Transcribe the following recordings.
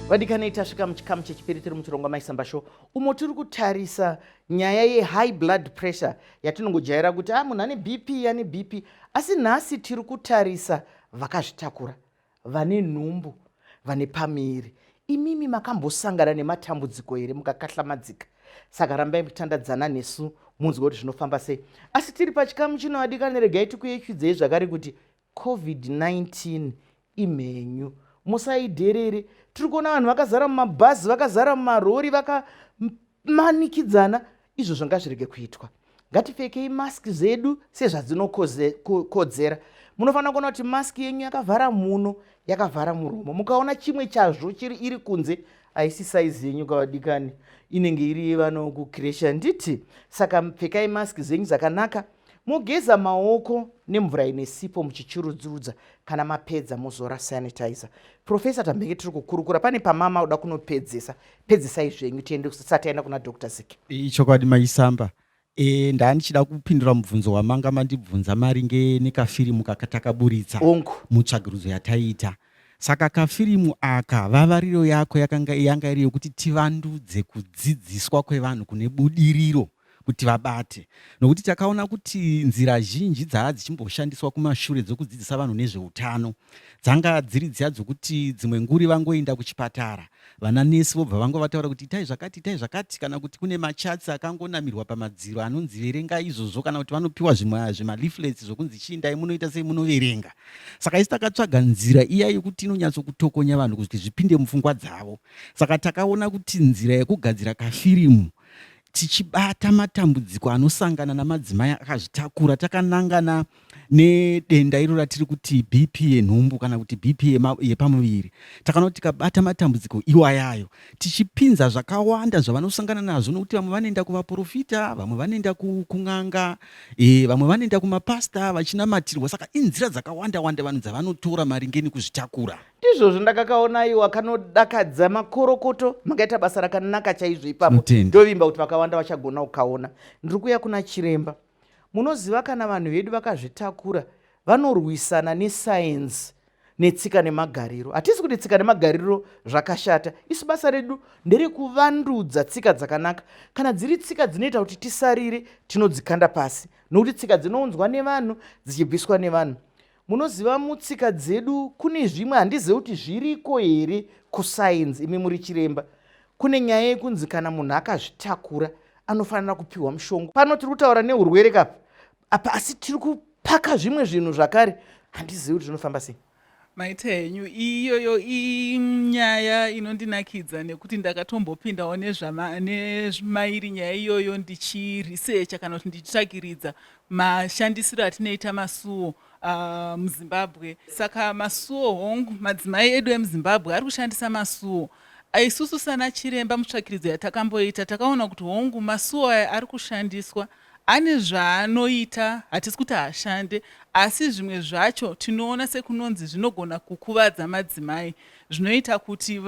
Vadikani tasvika muchikamu chechipiri tiri muchirongo maisamba show umo tiri kutarisa nyaya ye-high blood pressure yatinongojaira kuti munhu ane bp ane bp, asi nhasi tiri kutarisa vakazvitakura, vane nhumbu, vane pamiri. Imimi makambosangana nematambudziko here mukakahlamadzika? Saka rambai kutandadzana nesu munzwe kuti zvinofamba sei. Asi tiri pachikamu chino vadikani, regai tikuyeuchidzei zvakare kuti COVID-19 imhenyu, musaidherere. Tiri kuona vanhu vakazara mumabhazi, vakazara mumarori, vakamanikidzana. Izvo zvanga zvirege kuitwa. Ngatipfekei maski zedu sezvadzinokodzera. Munofanira kuona kuti maski yenyu yakavhara muno, yakavhara muromo. Mukaona chimwe chazvo iri kunze, haisi saizi yenyu kavadikani, inenge iri yevanokukiresha nditi. Saka pfekai maski zenyu zvakanaka. Mugeza maoko nemvura ine sipo muchichurudzurudza, kana mapedza muzora sanitizer. Profesa Tambenge tiri kukurukura, pane pamama uda kunopedzesa. Pedzesai zvenyu tiende kusati aenda kuna Dr. Ziki. Chokwadi maisamba. Ndanichida kupindura mubvunzo wamanga mandibvunza maringe nekafirimu kakatakaburitsa mutsvagirudzo yataita. Saka kafirimu aka vavariro yako yanga iri yokuti tivandudze kudzidziswa kwevanhu kune budiriro kuti vabate. Nokuti takaona kuti nzira zhinji dzava dzichimboshandiswa kumashure dzokudzidzisa vanhu nezveutano dzanga dziri dziya dzokuti dzimwe nguri vangoenda kuchipatara, vana nesi vobva vangovataura kuti itai zvakati, kana kuti kune machatsi akangonamirwa pamadziro anonzi verenga izvozvo, kana kuti vanopiwa zvima-leaflets zvokunzi chiindai munoita sei munoverenga. Saka isi takatsvaga nzira iya yokuti inonyatsokutokonya vanhu kuti zvipinde mupfungwa dzavo. Saka takaona kuti nzira yekugadzira kafirimu tichibata matambudziko anosangana namadzimai akazvitakura, takanangana nedenda iro ratiri kuti BP yenhumbu kana kuti BP yepamuviri. Takaona kuti tikabata matambudziko iwayayo tichipinza zvakawanda zvavanosangana nazvo, nokuti vamwe vanoenda kuvaprofita, vamwe vanoenda kun'anga, vamwe vanoenda kumapasta vachinamatirwa. Saka inzira dzakawanda wanda vanhu dzavanotora maringe nekuzvitakura. Ndizvo zvandakakaonaiwa kanodakadza makorokoto, makaita basa rakanaka chaizvo ipapo. Ndovimba kuti vakawanda vachagona kukaona. Ndiri kuya kuna chiremba. Munoziva kana vanhu vedu vakazvitakura vanorwisana nesayenzi netsika nemagariro. Hatisi kuti tsika nemagariro zvakashata. Isu basa redu nderekuvandudza tsika dzakanaka. Kana dziri tsika dzinoita kuti tisarire, tinodzikanda pasi. Nokuti tsika dzinounzwa nevanhu, dzichibviswa nevanhu. Munoziva mutsika dzedu kune zvimwe handizivi kuti zviriko here kusayenzi. Imi muri chiremba, kune nyaya yekunzi kana munhu akazvitakura anofanira kupiwa mushonga. Pano tiri kutaura neurwere apa, asi tiri kupaka zvimwe zvinhu zvakare, handizivi kuti zvinofamba sei. Maita henyu iyoyo inyaya inondinakidza, nekuti ndakatombopindawo nezvamairi nyaya iyoyo ndichiresearcha kana kuti ndichitsvagiridza mashandisiro atinoita masuo muZimbabwe. Saka masuo hongu, madzimai edu emuZimbabwe ari kushandisa masuo. Isusu sana chiremba mutsvagiridzo yatakamboita takaona kuti hongu masuo aya ari kushandiswa ane zvaanoita, hatisi kuti ashande, asi zvimwe zvacho tinoona sekunonzi zvinogona kukuvadza madzimai, zvinoita kuti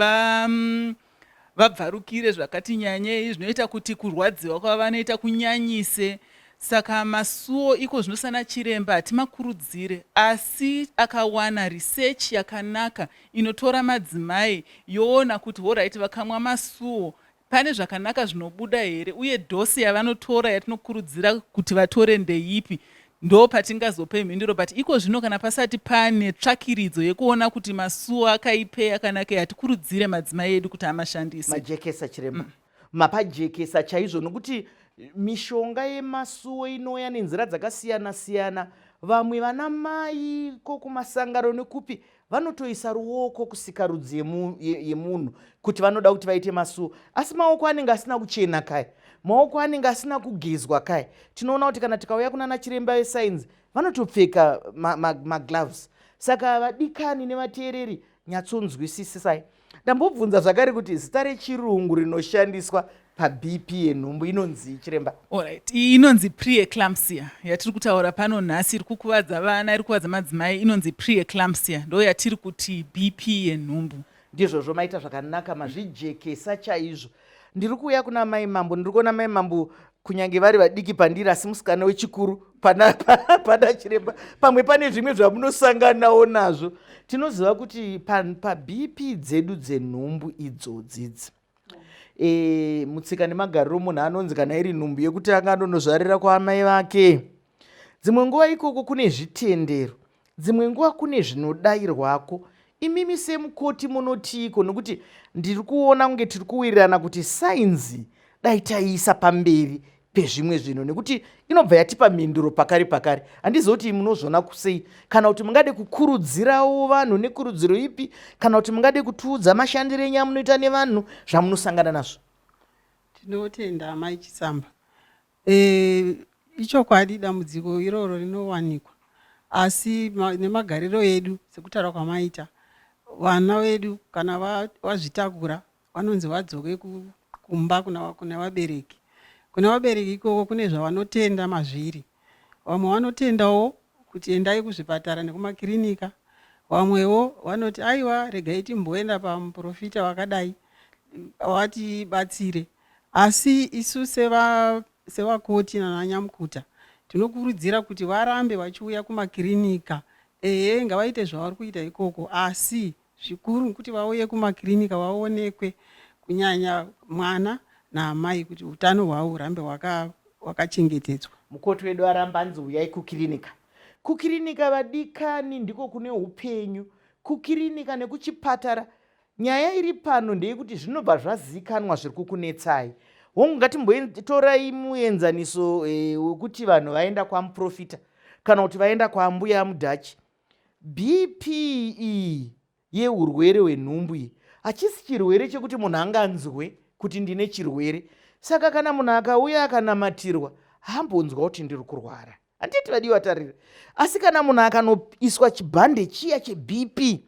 vabvarukire zvakati nyanyei, zvinoita kuti kurwadziwa kwavanoita kunyanyise. Saka masuo iko zvinosana chiremba hatimakurudzire, asi akawana research yakanaka inotora madzimai yoona kuti alright, vakamwa masuo pane zvakanaka zvinobuda here, uye dhosi yavanotora yatinokurudzira kuti vatore ndeipi, ndo patingazope mhinduro. But iko zvino kana pasati pane tsvakiridzo yekuona kuti masuo akaipei akanaka, hatikurudzire madzimai edu kuti amashandise. Majekesa chiremba, mapajekesa chaizvo, nokuti mishonga yemasuo inouya nenzira dzakasiyana siyana. Vamwe vana mai kumasangano nekupi vanotoisa ruoko kusika rudzi yemunhu kuti vanoda kuti vaite masuo, asi maoko anenge asina kuchena kai, maoko anenge asina kugezwa kai. Tinoona kuti kana tikauya kuna chiremba wesainzi vanotopfeka magloves. Saka vadikani nevateereri nyatsonzwisisai. Ndambobvunza zvakare kuti zita rechirungu rinoshandiswa paBP yenhumbu inonzi chiremba? Alright, inonzi preeclampsia. Yatiri kutaura pano nhasi iri kukuvadza vana, iri kukuvadza madzimai, inonzi preeclampsia. Ndo yatiri kuti BP yenhumbu. Ndizvo maita zvakanaka, mazvijekesa chaizvo. Ndiri kuuya kuna mai mambo, ndiri kuona mai mambo kunyange vari vadiki pandiri asi musikana wechikuru pana chiremba, pamwe pane zvimwe zvamunosanganawo nazvo. Tinoziva kuti paBP dzedu dzenhumbu idzodzidzi, mutsika nemagariro munhu anonzi kana iri nhumbu yekuti angandonozvarira kwaamai vake, dzimwe nguva ikoko kune zvitendero, dzimwe nguva kune zvinodayirwako. Imimi semukoti munotiiko? Nokuti ndiri kuona kunge tiri kuwirirana kuti sainzi dai taiisa pamberi pezvimwe zvinhu, nekuti inobva yatipa mhinduro pakare. Handizivi kuti munozvona kusei, kana kuti mungade kukurudzirawo vanhu nekurudziro ipi, kana kuti mungade kutiudza mashandiro enyu amunoita nevanhu zvamunosangana nazvo. Tinotenda Mai Chisamba. Ichokwadi dambudziko iroro rinowanikwa, asi nemagariro edu sekutaura kwamaita, vana vedu kana vazvitakura vanonzi vadzoke kumba kuna vabereki. Kuna vabereki ikoko kune zvavanotenda mazviri. Vamwe vanotendawo kuti endai kuzvipatara nekumakirinika, vamwewo vanoti aiwa regai timboenda pamuprofita wakadai watibatsire. Asi isu sevakoti nananyamukuta tinokurudzira kuti varambe vachiuya kumakirinika. Ngavaite zvavari kuita ikoko, asi zvikuru kuti vauye kumakirinika vaonekwe, kunyanya mwana naamai, kuti utano hwavo hurambe hwakachengetedzwa. Mukoti wedu aramba anzi uyai kukirinika. Kukirinika vadikani ndiko kune upenyu. Kukirinika nekuchipatara, nyaya iri pano ndeyekuti zvinobva zvazikanwa zviri kukunetsai. Hongu ngatimbotorai muenzaniso wekuti vanhu vaenda kwamuprofita kana kuti vaenda kwambuya mudhachi. BPE yeurwere hwenhumbu iyi hachisi chirwere chekuti munhu anganzwe kuti ndine chirwere. Saka kana munhu akauya akanamatirwa hambonzwa kuti ndiri kurwara, handiti vadiwa tarire. Asi kana munhu akanoiswa chibhande chiya cheBP,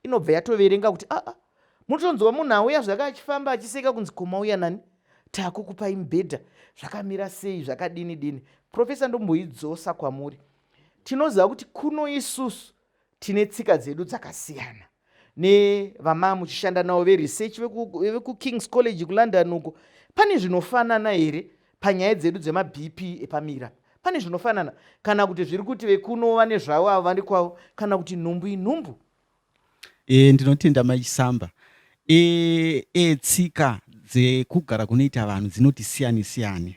inobva yatoverenga kuti mutonzwa munhu auya zvaka achifamba achiseka kunzi komauya nani, takukupai mubhedha, zvakamira sei, zvakadini. Profesa ndomboidzosa kwamuri. Tinoziva kuti kuno isusu tine tsika dzedu dzakasiyana nevama muchishanda navo veresearch vekuKing's College kuLondon uko. Pane zvinofanana here panyaya dzedu dzemaBP epamira? Pane zvinofanana kana kuti zviri kuti vekuno vane zvavo avo vane kwavo, kana kuti nhumbu inhumbu? Ndinotenda Mai Chisamba. Tsika dzekugara kunoita vanhu dzinoti siyane.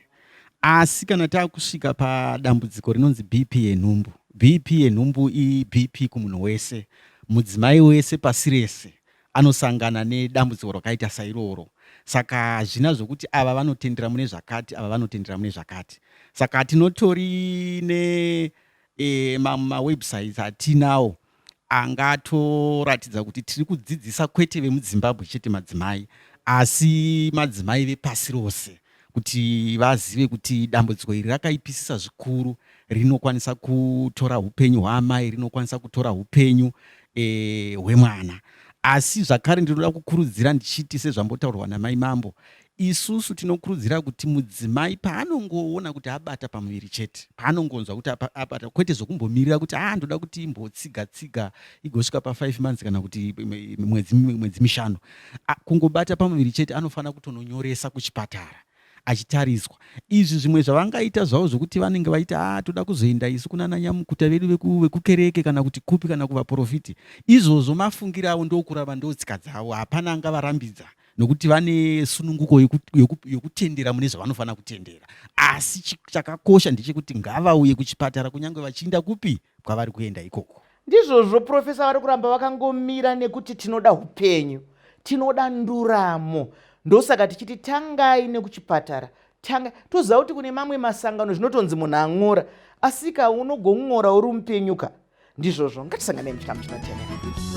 Asi kana taakusvika padambudziko rinonzi BP yenhumbu, BP yenhumbu iBP kumunhu wese, mudzimai wese pasi rese anosangana nedambudziko rakaita sairoro. Saka zvina zvokuti ava vanotendera mune zvakati, ava vanotendera mune zvakati. Saka tinotori mawebsites atinawo angatoratidza kuti tiri kudzidzisa kwete vemuZimbabwe chete madzimai, asi madzimai vepasi rose, kuti vazive kuti dambudziko iri rakaipisisa zvikuru, rinokwanisa kutora upenyu hwamai, rinokwanisa kutora upenyu hwemwana. Asi zvakare ndinoda kukurudzira ndichiti sezvambotaurwa naMai Mambo, isusu tinokurudzira kuti mudzimai paanongoona kuti abata pamuviri chete, paanongonzwa kuti abata, kwete zvokumbomirira kuti ndoda kuti imbotsiga igosvika pa5 months kana kuti mwedzi 5, kungobata pamuviri chete anofana kutononyoresa kuchipatara achitariswa. Izvi zvimwe zvavangaita zvavo zvokuti vanenge vaita toda kuzoenda isu kuna nanyamukuta vedu vekukereke kana kuti kupi kana kuvaprofiti, izvozvo mafungirawo ndokurava ndotsika dzavo, hapana angavarambidza nokuti vane sununguko yokutendera mune zvavanofanira kutendera. Asi chakakosha ndechekuti ngavauye kuchipatara kunyange vachiinda kupi kwavari kuenda ikoko. Ndizvozvo profesa vari kuramba vakangomira, nekuti tinoda upenyu, tinoda nduramo. Ndosaka tichiti tangai nekuchipatara, toziva kuti kune mamwe masangano zvinotonzi munhu ang'ora, asika unogong'ora uri mupenyuka. Ndizvozvo, ngatisanganei muchikamu chinotevera.